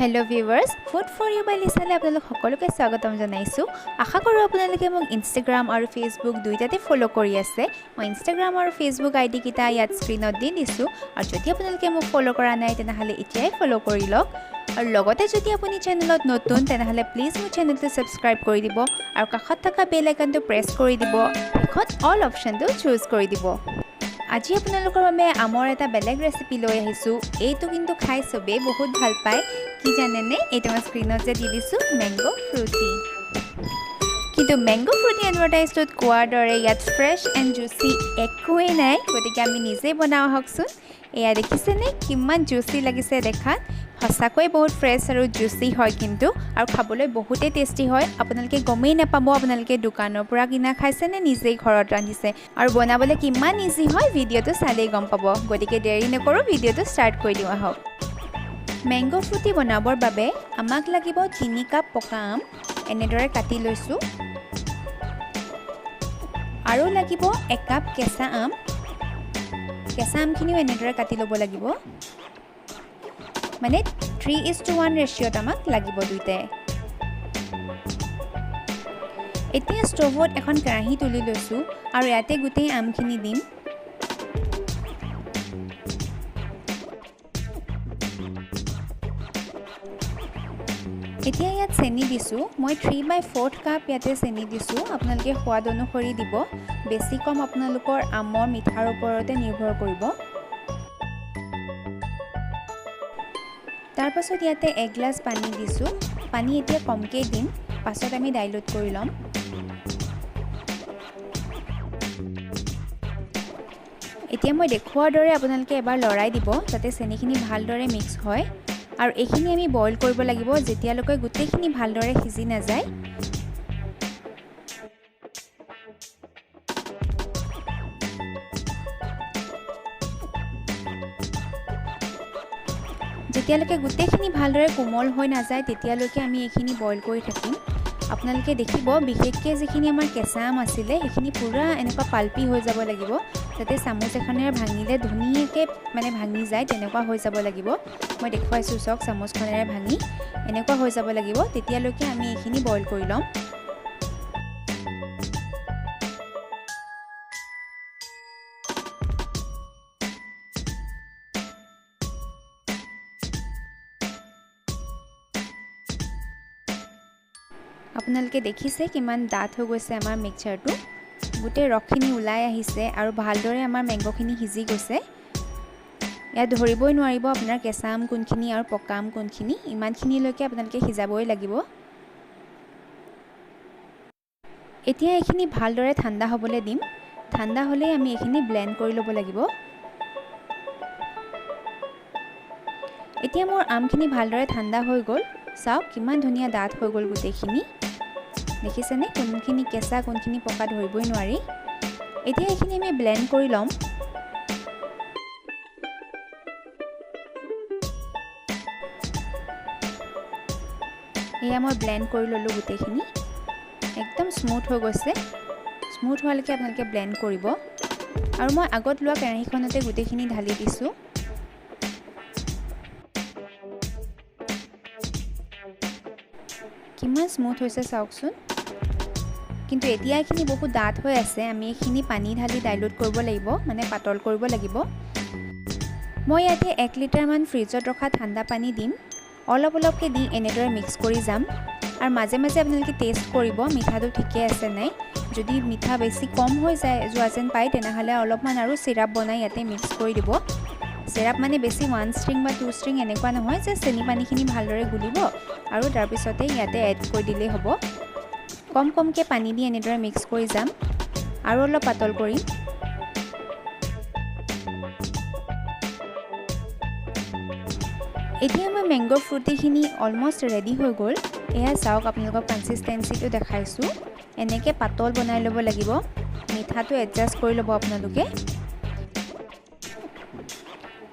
Hello' viewers, food for you by লিচালে আপোনালোক সকলোকে স্বাগতম জনাইছোঁ। আশা কৰোঁ আপোনালোকে মোক ইনষ্টাগ্ৰাম আৰু ফেচবুক দুয়োটাতে ফ'ল' কৰি আছে। মই ইনষ্টাগ্ৰাম আৰু ফেচবুক আই ডিকেইটা ইয়াত স্ক্ৰীণত দি দিছোঁ, আৰু যদি আপোনালোকে মোক ফ'ল' কৰা নাই তেনেহ'লে এতিয়াই ফ'ল' কৰি লওক। আৰু লগতে যদি আপুনি চেনেলত নতুন তেনেহ'লে প্লিজ মোৰ চেনেলটো ছাবস্ক্ৰাইব কৰি দিব আৰু কাষত থকা বেল আইকনটো প্ৰেছ কৰি দিব, শেষত অল অপশ্যনটো চুজ কৰি দিব। আজি আপোনালোকৰ বাবে আমৰ এটা বেলেগ ৰেচিপি লৈ আহিছোঁ। এইটো কিন্তু খাই চবেই বহুত ভাল পায়। কি জানেনে, এইটো মই স্ক্ৰীণত যে দি দিছোঁ মেংগ' ফ্ৰুটি। কিন্তু মেংগ' ফ্ৰুটি এডভাৰটাইজটোত কোৱাৰ দৰে ইয়াত ফ্ৰেছ এণ্ড জুচি একোৱেই নাই, গতিকে আমি নিজেই বনাওঁ আহকচোন। এয়া দেখিছেনে কিমান জুচি লাগিছে দেখাত। সঁচাকৈ বহুত ফ্ৰেছ আৰু জুচি হয় কিন্তু, আৰু খাবলৈ বহুতেই টেষ্টি হয়। আপোনালোকে গমেই নাপাব আপোনালোকে দোকানৰ পৰা কিনা খাইছে নে নিজেই ঘৰত ৰান্ধিছে, আৰু বনাবলৈ কিমান ইজি হয় ভিডিঅ'টো চালেই গম পাব। গতিকে দেৰি নকৰোঁ, ভিডিঅ'টো ষ্টাৰ্ট কৰি দিওঁ আহক। মেংগ' ফ্ৰুটি বনাবৰ বাবে আমাক লাগিব 3 কাপ পকা আম, এনেদৰে কাটি লৈছোঁ। আৰু লাগিব 1 কাপ কেঁচা আম। কেঁচা আমখিনিও এনেদৰে কাটি ল'ব লাগিব, মানে 3:1 ৰেচিঅ'ত আমাক লাগিব দুইটাই। এতিয়া ষ্ট'ভত এখন কেৰাহী তুলি লৈছোঁ আৰু ইয়াতে গোটেই আমখিনি দিম। এতিয়া ইয়াত চেনি দিছোঁ। মই 3/4 কাপ ইয়াতে চেনি দিছোঁ। আপোনালোকে সোৱাদ অনুসৰি দিব, বেছি কম আপোনালোকৰ আমৰ মিঠাৰ ওপৰতে নিৰ্ভৰ কৰিব। তাৰপাছত ইয়াতে 1 গ্লাছ পানী দিছোঁ। পানী এতিয়া কমকৈ দিম, পাছত আমি ডাইলুট কৰি ল'ম। এতিয়া মই দেখুওৱাৰ দৰে আপোনালোকে এবাৰ লৰাই দিব, যাতে চেনিখিনি ভালদৰে মিক্স হয়। আৰু এইখিনি আমি বইল কৰিব লাগিব যেতিয়ালৈকে গোটেইখিনি ভালদৰে সিজি নাযায়। যেতিয়ালৈকে গোটেইখিনি ভালদৰে কোমল হৈ নাযায় তেতিয়ালৈকে আমি এইখিনি বইল কৰি থাকিম। আপোনালোকে দেখিব বিশেষকৈ যিখিনি আমাৰ কেঁচা আম আছিলে সেইখিনি পূৰা এনেকুৱা পাল্পি হৈ যাব লাগিব, যাতে চামুচ এখনেৰে ভাঙিলে ধুনীয়াকৈ ভাঙি যায়, তেনেকুৱা হৈ যাব লাগিব। মই দেখুৱাইছোঁ চাওক, চামুচখনেৰে ভাঙি এনেকুৱা হৈ যাব লাগিব। তেতিয়ালৈকে আমি এইখিনি বইল কৰি ল'ম। আপোনালোকে দেখিছে কিমান ডাঠ হৈ গৈছে আমাৰ মিক্সচাৰটো। গোটেই ৰসখিনি ওলাই আহিছে আৰু ভালদৰে আমাৰ মেংগ'খিনি সিজি গৈছে। ইয়াত ধৰিবই নোৱাৰিব আপোনাৰ কেঁচা আম কোনখিনি আৰু পকা আম কোনখিনি, ইমানখিনিলৈকে আপোনালোকে সিজাবই লাগিব। এতিয়া এইখিনি ভালদৰে ঠাণ্ডা হ'বলৈ দিম। ঠাণ্ডা হ'লেই আমি এইখিনি ব্লেণ্ড কৰি ল'ব লাগিব। এতিয়া মোৰ আমখিনি ভালদৰে ঠাণ্ডা হৈ গ'ল। চাওক কিমান ধুনীয়া ডাঠ হৈ গ'ল গোটেইখিনি। দেখিছেনে কোনখিনি কেঁচা কোনখিনি পকা ধৰিবই নোৱাৰি। এতিয়া এইখিনি আমি ব্লেণ্ড কৰি ল'ম। এয়া মই ব্লেণ্ড কৰি ল'লোঁ গোটেইখিনি, একদম স্মুথ হৈ গৈছে। স্মুথ হোৱালৈকে আপোনালোকে ব্লেণ্ড কৰিব। আৰু মই আগত লোৱা কেৰাহীখনতে গোটেইখিনি ঢালি দিছোঁ। কিমান স্মুথ হৈছে চাওকচোন। কিন্তু এতিয়া এইখিনি বহুত ডাঠ হৈ আছে, আমি এইখিনি পানী ঢালি ডাইলুট কৰিব লাগিব, মানে পাতল কৰিব লাগিব। মই ইয়াতে 1 লিটাৰমান ফ্ৰিজত ৰখা ঠাণ্ডা পানী দিম। অলপ অলপকৈ দি এনেদৰে মিক্স কৰি যাম। আৰু মাজে মাজে আপোনালোকে টেষ্ট কৰিব মিঠাটো ঠিকে আছে নাই। যদি মিঠা বেছি কম হৈ যোৱা যেন পায় তেনেহ'লে অলপমান আৰু চিৰাপ বনাই ইয়াতে মিক্স কৰি দিব। চিৰাপ মানে বেছি 1 ষ্ট্ৰিং বা 2 ষ্ট্ৰিং এনেকুৱা নহয়, যে চেনি পানীখিনি ভালদৰে গুলিব আৰু তাৰপিছতে ইয়াতে এড কৰি দিলেই হ'ব। কম কমকৈ পানী দি এনেদৰে মিক্স কৰি যাম আৰু অলপ পাতল কৰিম। এতিয়া মই মেংগ' ফ্ৰুটিখিনি অলমষ্ট ৰেডি হৈ গ'ল। এয়া চাওক, আপোনালোকক কনচিষ্টেঞ্চিটো দেখাইছোঁ। এনেকৈ পাতল বনাই ল'ব লাগিব। মিঠাটো এডজাষ্ট কৰি ল'ব আপোনালোকে।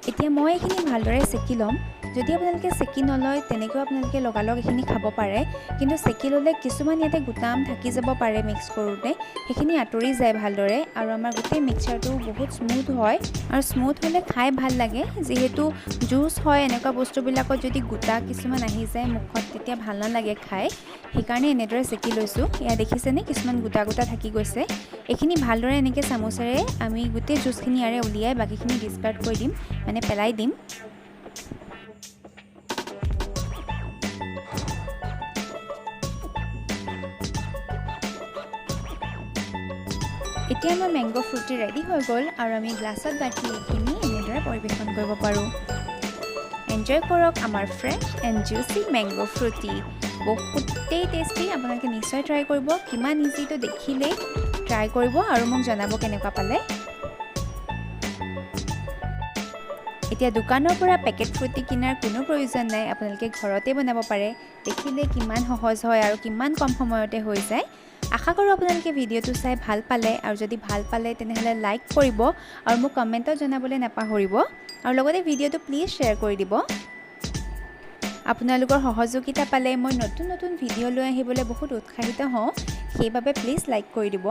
এতিয়া মই এইখিনি ভালদৰে চেকি ল'ম। যদি আপোনালোকে চেকি নলয় তেনেকৈও আপোনালোকে লগালগ এইখিনি খাব পাৰে, কিন্তু চেকি ল'লে কিছুমান ইয়াতে গোটাম থাকি যাব পাৰে মিক্স কৰোঁতে, সেইখিনি আঁতৰি যায় ভালদৰে আৰু আমাৰ গোটেই মিক্সচাৰটো বহুত স্মুথ হয় আৰু স্মুথ হ'লে খাই ভাল লাগে। যিহেতু জুচ হয় এনেকুৱা বস্তুবিলাকত যদি গোটা কিছুমান আহি যায় মুখত তেতিয়া ভাল নালাগে খাই, সেইকাৰণে এনেদৰে চেকি লৈছোঁ। এয়া দেখিছেনে কিছুমান গোটা গোটা থাকি গৈছে। এইখিনি ভালদৰে এনেকৈ চামুচেৰে আমি গোটেই জুচখিনি ইয়াৰে উলিয়াই বাকীখিনি ডিছকাৰ্ড কৰি দিম, মানে পেলাই দিম। এতিয়া আমাৰ মেংগ' ফ্ৰুটি ৰেডি হৈ গ'ল আৰু আমি গ্লাছত বাকি এইখিনি এনেদৰে পৰিৱেশন কৰিব পাৰোঁ। এনজয় কৰক আমাৰ ফ্ৰেছ এণ্ড জুচি মেংগ' ফ্ৰুটি। বহুতেই টেষ্টি, আপোনালোকে নিশ্চয় ট্ৰাই কৰিব। কিমান ইজিটো দেখিলেই ট্ৰাই কৰিব আৰু মোক জনাব কেনেকুৱা পালে। এতিয়া দোকানৰ পৰা পেকেট ফ্ৰুটি কিনাৰ কোনো প্ৰয়োজন নাই, আপোনালোকে ঘৰতে বনাব পাৰে। দেখিলে কিমান সহজ হয় আৰু কিমান কম সময়তে হৈ যায়। আশা কৰোঁ আপোনালোকে ভিডিঅ'টো চাই ভাল পালে আৰু যদি ভাল পালে তেনেহ'লে লাইক কৰিব আৰু মোক কমেণ্টত জনাবলৈ নাপাহৰিব আৰু লগতে ভিডিঅ'টো প্লিজ শ্বেয়াৰ কৰি দিব। আপোনালোকৰ সহযোগিতা পালে মই নতুন নতুন ভিডিঅ' লৈ আহিবলৈ বহুত উৎসাহিত হওঁ, সেইবাবে প্লিজ লাইক কৰি দিব।